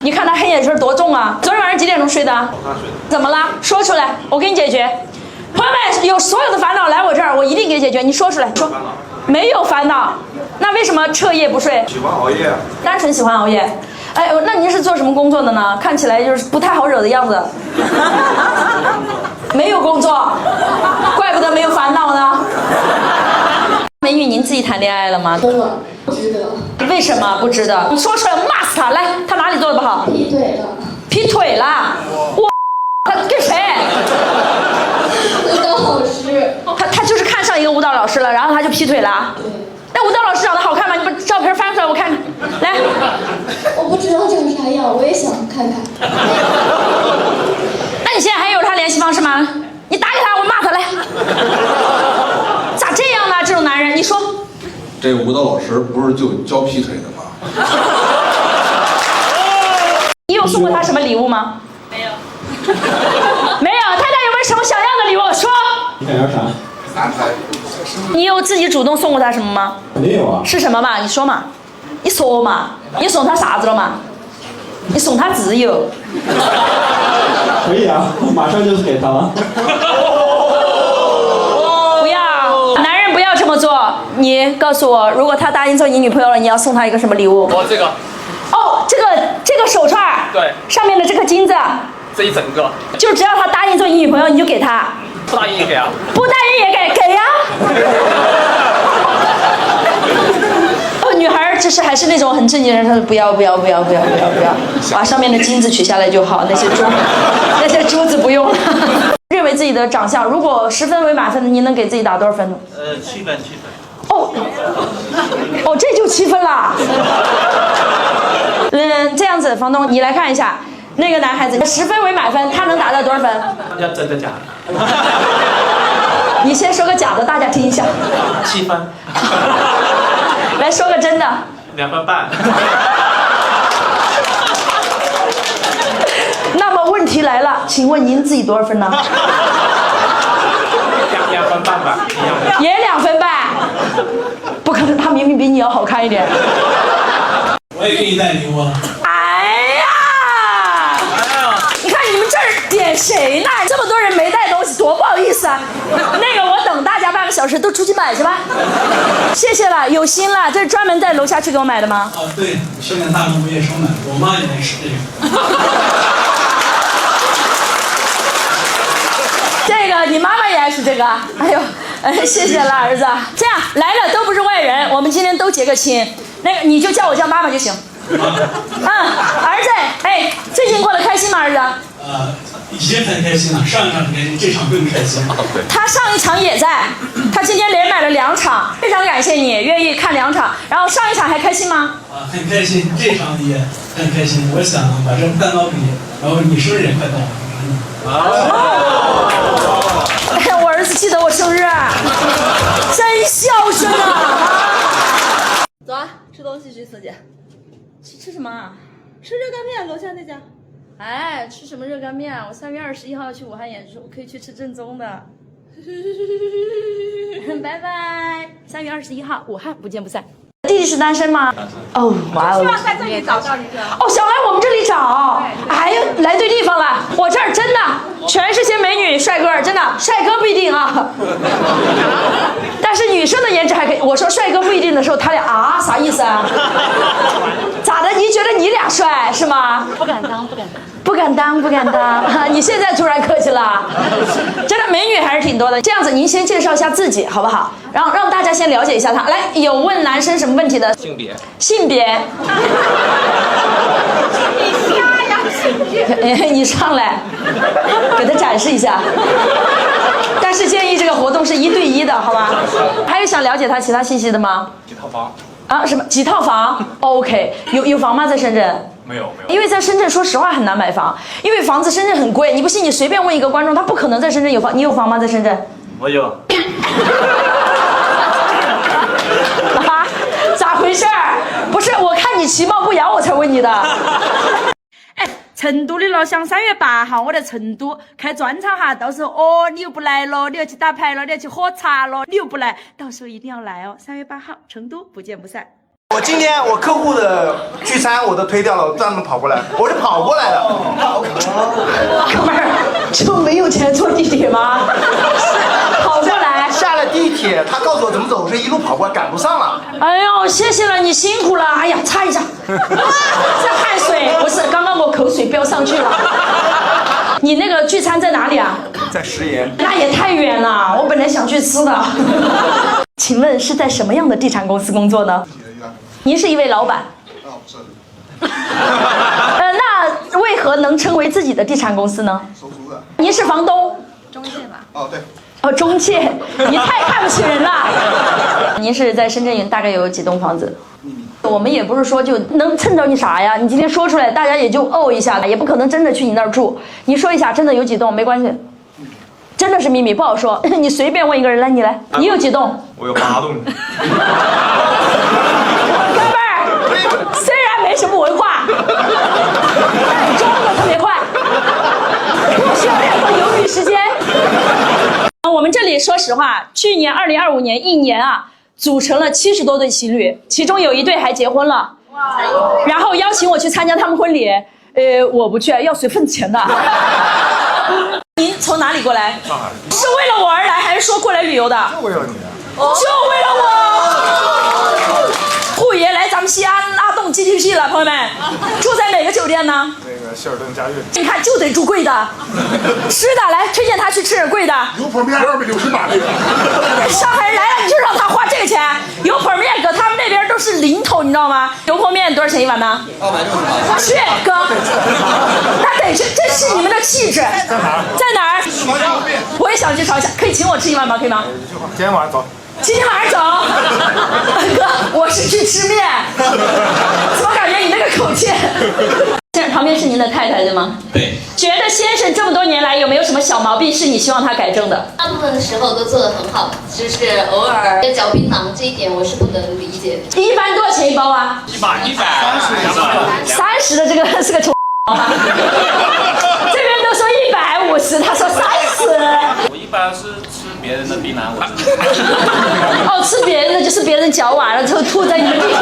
你看他黑眼圈多重啊！昨天晚上几点钟睡的？怎么了？说出来，我给你解决。朋友们，有所有的烦恼来我这儿，我一定给解决。你说出来，说。没有烦恼，那为什么彻夜不睡？喜欢熬夜。单纯喜欢熬夜。哎，那您是做什么工作的呢？看起来就是不太好惹的样子。没有工作，怪不得没有烦恼呢。美女，您自己谈恋爱了吗？不值得。为什么不值得？你说出来，我骂死他！来，他哪里做的不好？劈腿了。劈腿了？我，他跟谁？舞蹈老师。他就是看上一个舞蹈老师了，然后他就劈腿了。对。那舞蹈老师长得好看吗？你把照片翻出来我看看。来。我不知道长啥样，我也想看看。那你现在还有他联系方式吗？你打给他，我骂他来。咋这样呢？这种男人，你说。这舞蹈老师不是就教劈腿的吗？你有送过他什么礼物吗？没有。没有，太太有没有什么想要的礼物？说。你想要啥？你有自己主动送过他什么吗？肯定有啊。是什么嘛？你说嘛。你说嘛。你送他啥子了嘛？你送他自由。可以啊，马上就给他了。不要，男人不要这么做。你告诉我，如果他答应做你女朋友了，你要送他一个什么礼物？这个。哦，这个手串。对。上面的这颗金子。这一整个。就只要他答应做你女朋友，你就给他。不答应也给啊。不答应也给呀。女孩就是还是那种很正经人，她说不要，把上面的金子取下来就好，那些珠子不用了。认为自己的长相，如果10分为满分，你能给自己打多少分呢？7分。哦，这就7分了。这样子，房东你来看一下，那个男孩子10分为满分，他能达到多少分？要真的假的？你先说个假的，大家听一下。7分。来说个真的。2分半。那么问题来了，请问您自己多少分呢？2分半吧。也2分半。不可能，他明明比你要好看一点。我也给你带礼物。哎呀！你看你们这儿点谁呢？这么多人没带东西，多不好意思啊！那个，我等大家半个小时，都出去买去吧。谢谢了，有心了。这是专门在楼下去给我买的吗？对，生产大众不夜生买，我妈也爱吃这个。这个你妈妈也爱吃这个？哎呦，谢谢了儿子。这样来了都不是外人，我们今天都结个亲。那个你就叫我叫妈妈就行。儿子，哎，最近过得开心吗，儿子？已经很开心了，上一场很开心，这场更开心。他上一场也在，他今天连买了2场，非常感谢你愿意看2场。然后上一场还开心吗？很开心，这场也很开心。我想把这蛋糕给你，然后你生日也快到了。我儿子记得我生日，真孝顺啊！走啊，吃东西去四姐。吃什么啊？吃热干面，楼下那家。哎，吃什么热干面？我3月21号去武汉演出，我可以去吃正宗的。拜拜，3月21号，武汉不见不散。弟弟是单身吗？哦，哇哦！希望在这里找到一个。哦，想来我们这里找。哎呀，来对地方了。我这儿真的全是些美女帅哥，真的帅哥不一定啊。但是女生的颜值还可以。我说帅哥不一定的时候，他俩啊，啥意思啊？咋的？你觉得你俩帅是吗？不敢当。你现在突然客气了，真的美女还是挺多的。这样子，您先介绍一下自己好不好？然后让大家先了解一下他。来，有问男生什么问题的？性别。你上来，给他展示一下。但是建议这个活动是1对1的，好吧？还有想了解他其他信息的吗？几套房？啊，什么几套房？OK， 有房吗？在深圳？没有。因为在深圳，说实话很难买房，因为房子深圳很贵。你不信，你随便问一个观众，他不可能在深圳有房。你有房吗？在深圳？我有。啊？咋回事？不是，我看你其貌不扬，我才问你的。哎，成都的了，想3月8号我在成都开专场哈，到时候你又不来了，你要去打牌了，你要去喝茶了，你又不来，到时候一定要来哦。3月8号，成都不见不散。我今天我客户的聚餐我都推掉了，我专门跑过来，我是跑过来的。哥们儿，就没有钱坐地铁吗？跑过来。下了地铁，他告诉我怎么走，我是一路跑过来，赶不上了。哎呦，谢谢了，你辛苦了。哎呀，擦一下，这汗水不是，刚刚我口水飙上去了。你那个聚餐在哪里啊？在食盐。那也太远了，我本来想去吃的。请问是在什么样的地产公司工作呢？您是一位老板。那为何能称为自己的地产公司呢？收租的。您是房东？中介吧。哦，对。哦，中介，你太看不起人了。您是在深圳有大概有几栋房子？我们也不是说就能蹭着你啥呀，你今天说出来，大家也就哦一下，也不可能真的去你那儿住。你说一下，真的有几栋没关系，真的是秘密，不好说。你随便问一个人，来，你来，你有几栋？我有8栋。哥们儿，虽然没什么文化，但装的特别快，不需要任何犹豫时间。我们这里说实话，去年2025年一年啊，组成了70多对情侣，其中有一对还结婚了，然后邀请我去参加他们婚礼，我不去，要随份子钱的。您从哪里过来？上海。是为了我而来，还是说过来旅游的？就为了你。就为了我。虎爷来咱们西安拉动 GDP 了，朋友们，住在哪个酒店呢？那个希尔顿嘉悦。你看就得住贵的，吃的来推荐他去吃点贵的。油泼面260把那个。上海人来了你就让他花这个钱，油泼面搁他们那边都是零头，你知道吗？油泼面多少钱一碗呢？260。去哥，那得去，这是你们的气质。在哪儿？在哪儿？我也想去尝一下，可以请我吃一碗吗？可以吗？今天晚上走。今天晚上走，哥，我是去吃面，怎么感觉你那个口气？现在旁边是您的太太对吗？对。觉得先生这么多年来有没有什么小毛病是你希望他改正的？大部分的时候都做得很好，就是偶尔嚼槟榔这一点我是不能理解的。一般多少钱一包啊130。 30的这个是个穷啊，这边都说150，他说30。我一般是吃别人的槟榔，我自己。哦，吃别人的就是别人嚼完了之后吐在你的地铁上，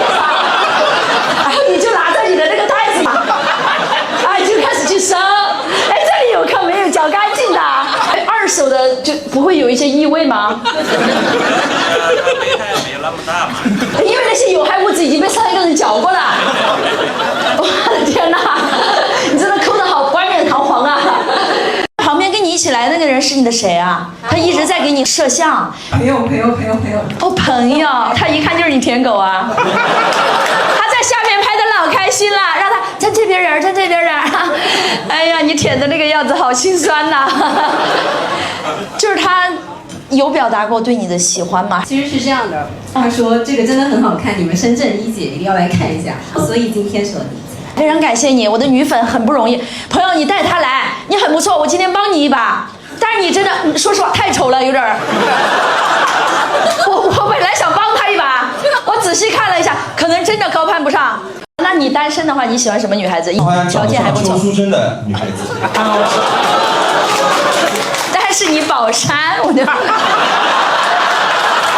然后你就拿着你的那个袋子嘛，啊，就开始去收。哎，这里有可没有嚼干净的？哎，二手的就不会有一些异味吗？危害没有那么大嘛。因为那些有害物质已经被上一个人嚼过了。我的天哪，你真的抠得好冠冕堂皇啊！旁边跟你一起来那个人是你的谁啊？他一直在给你摄像。朋友。哦，朋友，他一看就是你舔狗啊！他在下面拍的老开心了，让他站这边人，站这边人。哎呀，你舔的那个样子好心酸呐！就是他有表达过对你的喜欢吗？其实是这样的，他说这个真的很好看，你们深圳一姐一定要来看一下，所以今天说你。非常感谢你，我的女粉很不容易。朋友，你带她来，你很不错，我今天帮你一把。但是你真的，说实话太丑了，有点儿。我本来想帮她一把，我仔细看了一下，可能真的高攀不上。那你单身的话，你喜欢什么女孩子？条件还不错。邱淑贞的女孩子。但是你宝山，我就。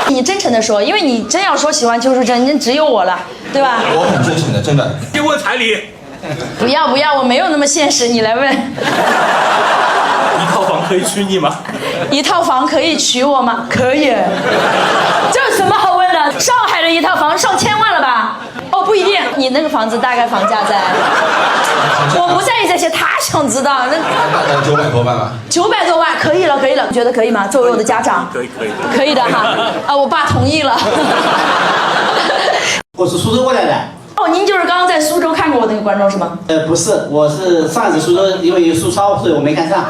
你真诚的说，因为你真要说喜欢邱淑贞，那只有我了，对吧？我很真诚的，真的。先问彩礼。不要，我没有那么现实，你来问。一套房可以娶你吗？一套房可以娶我吗？可以。这有什么好问的？上海的一套房上千万了吧？哦，不一定。你那个房子大概房价在？我不在意这些，他想知道。那大概900多万吧。900多万，可以了，你觉得可以吗？作为我的家长，可以的哈。啊，我爸同意了。我是苏州过来的。哦，您就是刚刚在苏州看过我那个观众是吗？不是，我是上次苏州因为有苏超，所以我没看上。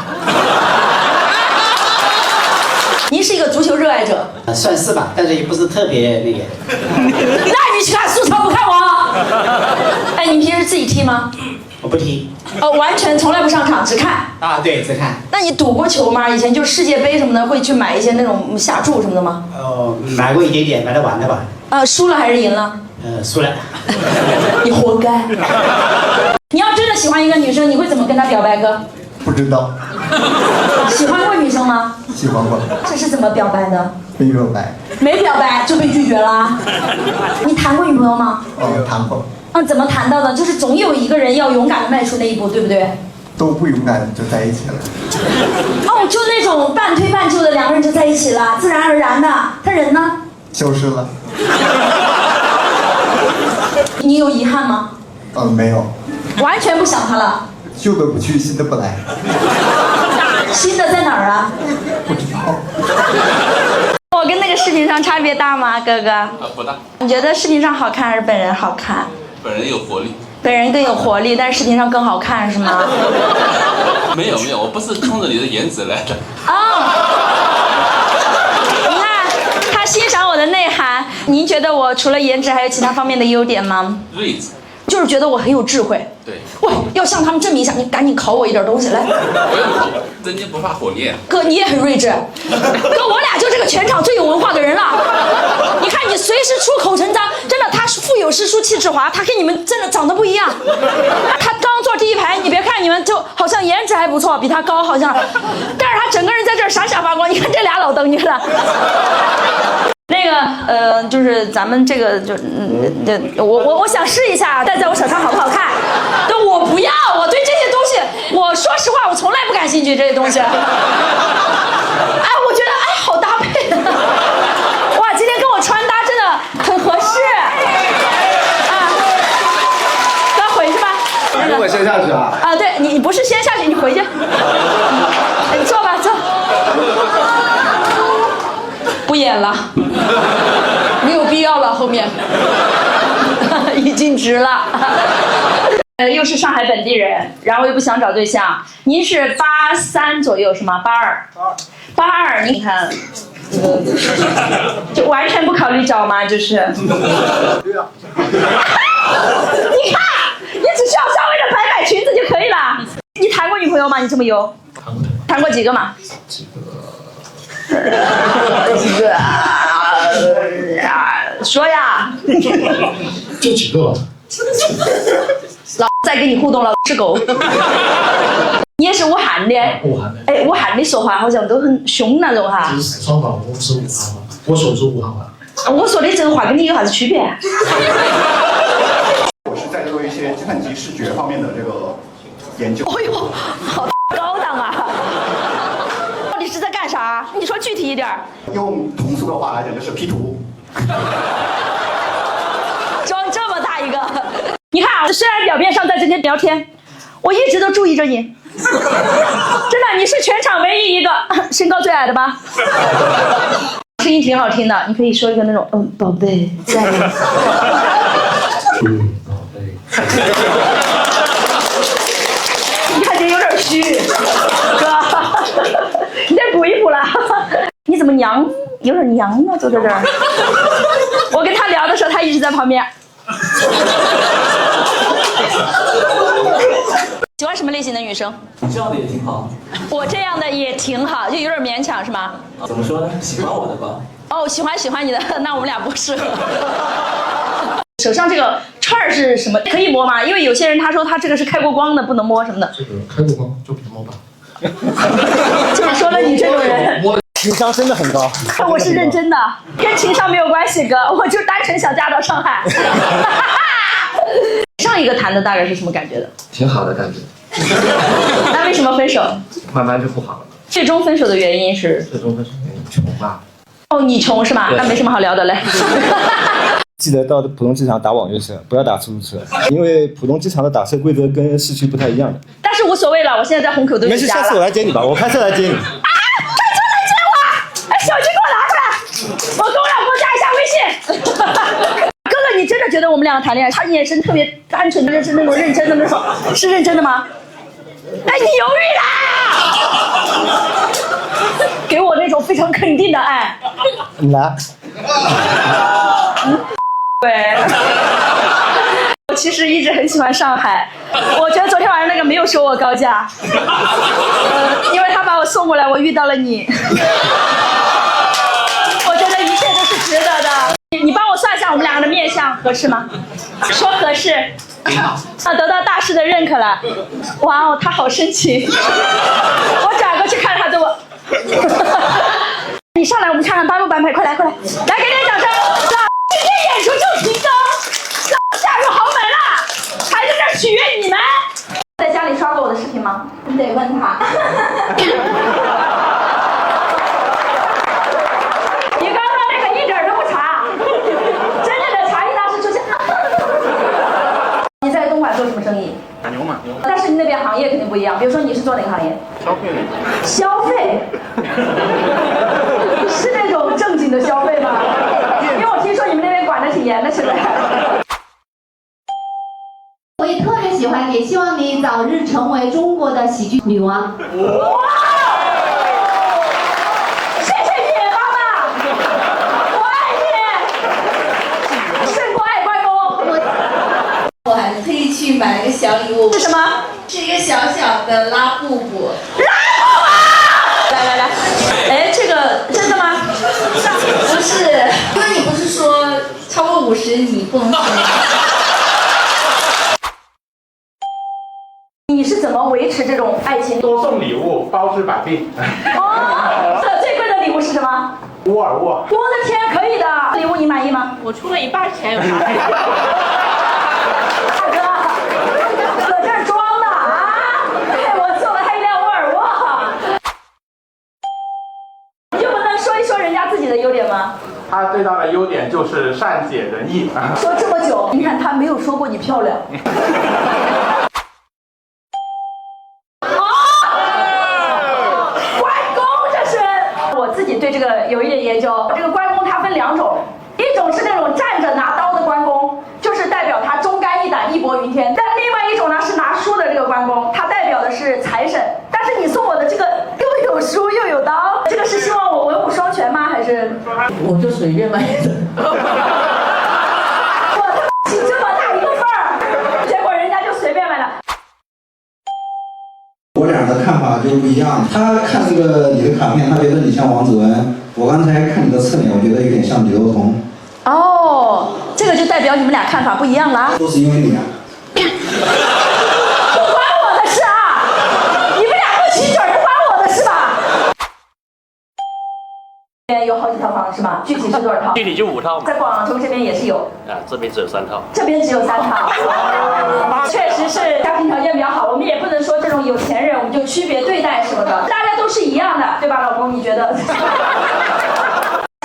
您是一个足球热爱者，算是吧，但是也不是特别那个。那你去看苏超不看我？哎，你平时自己踢吗？我不踢。完全从来不上场，只看。啊，对，只看。那你赌过球吗？以前就世界杯什么的，会去买一些那种下注什么的吗？买过一点点，买来玩的吧。输了还是赢了？输了。你活该。你要真的喜欢一个女生，你会怎么跟她表白哥？不知道。喜欢过女生吗？喜欢过。这是怎么表白的？没表白。没表白就被拒绝了。你谈过女朋友吗？谈过。怎么谈到的？就是总有一个人要勇敢的迈出那一步，对不对？都不勇敢就在一起了。就那种半推半就的两个人就在一起了，自然而然的。他人呢？消失了。你有遗憾吗？没有。完全不想他了。旧的不去，新的不来。新的在哪儿啊？不知道。我跟那个视频上差别大吗，哥哥？不大。你觉得视频上好看还是本人好看？本人有活力。本人更有活力，但是视频上更好看是吗？没有，我不是冲着你的颜值来的。你看他欣赏我的内涵。您觉得我除了颜值还有其他方面的优点吗？睿智。就是觉得我很有智慧。对。喂，要向他们证明一下，你赶紧考我一点东西来。不用考，真金不怕火炼。哥，你也很睿智。哥，我俩就这个全场最有文化的人了。你看你随时出口成章，真的，他腹有诗书气质华，他跟你们真的长得不一样。他刚坐第一排，你别看你们就好像颜值还不错，比他高好像，但是他整个人在这儿闪闪发光。你看这俩老登，你看。那个就是咱们这个我想试一下戴在我手上好不好看？但我不要，我对这些东西，我说实话，我从来不感兴趣这些东西。我觉得好搭配。哇，今天跟我穿搭真的很合适。咱回去吧。我先下去啊。对，你不是先下去，你回去。你坐吧，坐。不演了，没有必要了，后面已经值了。又是上海本地人，然后又不想找对象。您是83左右是吗？82，你看，就完全不考虑找吗？就是。对啊。你看，你只需要稍微的摆裙子就可以了。你谈过女朋友吗？你这么油？谈过几个嘛？说呀，就几个吧。老再跟你互动了，是狗。你也是武汉的？武汉的。武汉的说话好像都很凶那种哈。这是四川话，我是武汉话。我说的是武汉话。我说的这个话跟你有啥子区别？我是在做一些计算机视觉方面的这个研究。哎呦，好高档啊！到底是在干啥？你说具体一点。用通俗的话来讲，就是 P 图。装这么大一个，你看啊，虽然表面上在这边聊天，我一直都注意着你。真的，你是全场唯一一个身高最矮的吧？声音挺好听的，你可以说一个那种宝贝在吗？宝贝。你看这有点虚，哥，你再补一补啦。你怎么娘？有点娘呢，坐在这儿。我跟他聊的时候，他一直在旁边。喜欢什么类型的女生？你这样的也挺好。我这样的也挺好，就有点勉强是吗？怎么说呢？喜欢我的吧？喜欢你的，那我们俩不适合。手上这个串是什么？可以摸吗？因为有些人他说他这个是开过光的，不能摸什么的。这个开过光就别摸吧。就是说了你这种人。情商真的很高。我是认真的，跟情商没有关系，哥，我就单纯想嫁到上海。上一个谈的大概是什么感觉的？挺好的感觉。那为什么分手？慢慢就不好了。最终分手的原因是？最终分手原因穷吧。你穷是吗？那没什么好聊的嘞。记得到浦东机场打网约车，不要打出租车，因为浦东机场的打车规则跟市区不太一样的。但是无所谓了，我现在在虹口都有家了。没事，下次我来接你吧，我开车来接你。开车来接我！手机给我拿出来，我跟我老公加一下微信。哥哥，你真的觉得我们两个谈恋爱？他眼神特别单纯的，是那种认真的那种，是认真的吗？哎，你犹豫啦！给我那种非常肯定的爱。你来。对。我其实一直很喜欢上海，我觉得昨天晚上那个没有收我高价，因为他把我送过来，我遇到了你。我觉得一切都是值得的。你帮我算一下我们两个的面相合适吗？说合适。得到大师的认可了。哇哦，他好深情。我转过去看他对我。你上来，我们看看搬不搬配，快来，来给点掌声。今天演出就停更，嫁入豪门了，还在这取悦你们。在家里刷过我的视频吗？你得问他。你刚刚那个一点都不查，真正的茶艺大师出现。你在东莞做什么生意？打牛马。但是你那边行业肯定不一样，比如说你是做哪个行业？消费类。消费？是那种正经的消费吗？因为我听说你们那边管得挺严的，是不是？我也特别喜欢你，希望你早日成为中国的喜剧女王。哇！谢谢你，妈妈，我爱你，胜过爱关公。我还特意去买了个小礼物，是什么？是一个小小的拉布布。来，哎，这个真的吗？不是，因为你不是说超过50你不能使。你是怎么维持这种爱情？多送礼物，包治百病。哦，最贵的礼物是什么？沃尔沃。我的天，可以的。礼物你满意吗？我出了一半钱，有啥？大哥，搁这儿装的啊！我送了他一辆沃尔沃。你就不能说一说人家自己的优点吗？他最大的优点就是善解人意。说这么久，你看他没有说过你漂亮。对这个有一点研究，这个关公他分2种，一种是那种站着拿刀的关公，就是代表他忠肝义胆、义薄云天；但另外一种呢是拿书的这个关公，他代表的是财神。但是你送我的这个又有书又有刀，这个是希望我文武双全吗？还是我就随便买的。我他妈请这么大一个份儿，结果人家就随便买了。我俩的看法就不一样。他看这个你的卡片，他觉得你像王子文。我刚才看你的侧脸，我觉得有点像李幼彤。哦，这个就代表你们俩看法不一样了。都是因为你啊。不关我的事啊！你们俩不起嘴，不关我的事吧？有好几套房是吗？具体是多少套？具体就5套嘛。在广州这边也是有。啊，这边只有3套。这边只有3套。确实是家庭条件比较好，我们也不能说这种有钱人我们就区别对待什么的，大家都是一样的，对吧，老公？你觉得？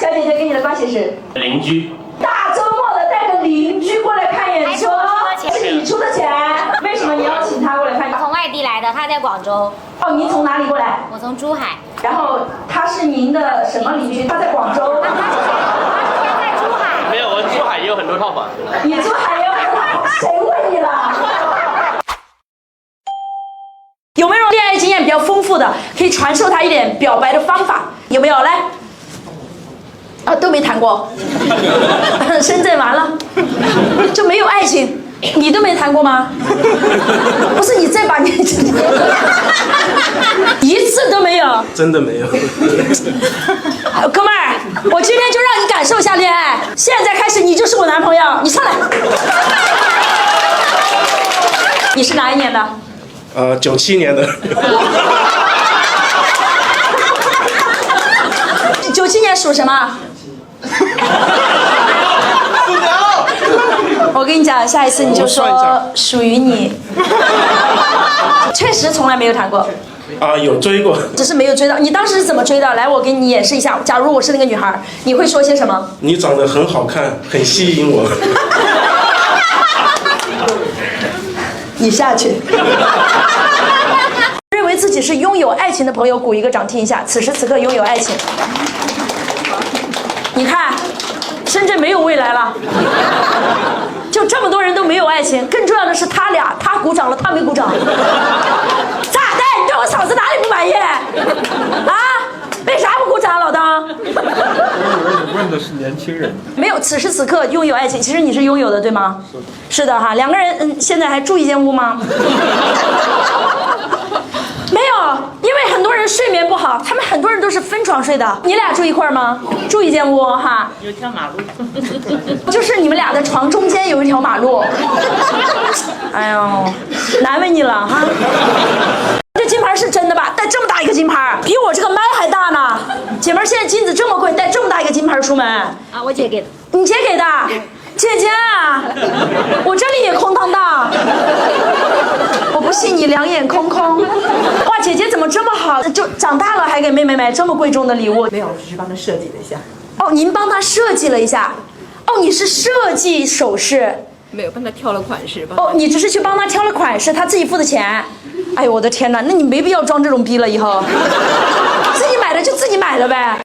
小姐姐跟你的关系是？邻居。大周末的带个邻居过来看演出，是你出的钱？为什么你要请他过来看？从外地来的，他在广州。哦，您从哪里过来？我从珠海。然后他是您的什么邻居？他在广州。他在珠海。没有，我珠海也有很多套房。你珠海也有很多套房？谁问你了？有没有恋爱经验比较丰富的，可以传授他一点表白的方法？有没有？来。啊，都没谈过。深圳完了，就没有爱情。你都没谈过吗？不是你这把年纪，一次都没有。真的没有。哥们儿，我今天就让你感受一下恋爱。现在开始，你就是我男朋友，你上来。你是哪一年的？97年的。97年属什么？我跟你讲，下一次你就说属于你。确实从来没有谈过。啊，有追过，只是没有追到。你当时是怎么追的？来，我给你演示一下。假如我是那个女孩，你会说些什么？你长得很好看，很吸引我。你下去。认为自己是拥有爱情的朋友，鼓一个掌听一下。此时此刻拥有爱情。你看，深圳没有未来了。就这么多人都没有爱情，更重要的是他俩，他鼓掌了，他没鼓掌。咋的？你对我嫂子哪里不满意？啊？为啥不鼓掌，老当？我以为你问的是年轻人。没有，此时此刻拥有爱情，其实你是拥有的，对吗？是的哈，两个人现在还住一间屋吗？没有，因为很多人睡眠不好，他们很多人都是分床睡的。你俩住一块吗？住一间屋哈。有条马路。就是你们俩的床中间有一条马路。哎呦，难为你了哈。这金牌是真的吧？带这么大一个金牌，比我这个麦还大呢。姐们儿，现在金子这么贵，带这么大一个金牌出门啊，我姐给的。你姐给的？姐姐啊，我这里也空荡荡，我不信你两眼空空。哇，姐姐怎么这么好？就长大了还给妹妹买这么贵重的礼物？没有，只是帮她设计了一下。哦，您帮她设计了一下。哦，你是设计首饰？没有，帮她挑了款式。哦，你只是去帮她挑了款式，她自己付的钱。哎呦我的天哪，那你没必要装这种逼了，以后自己买的就自己买的呗。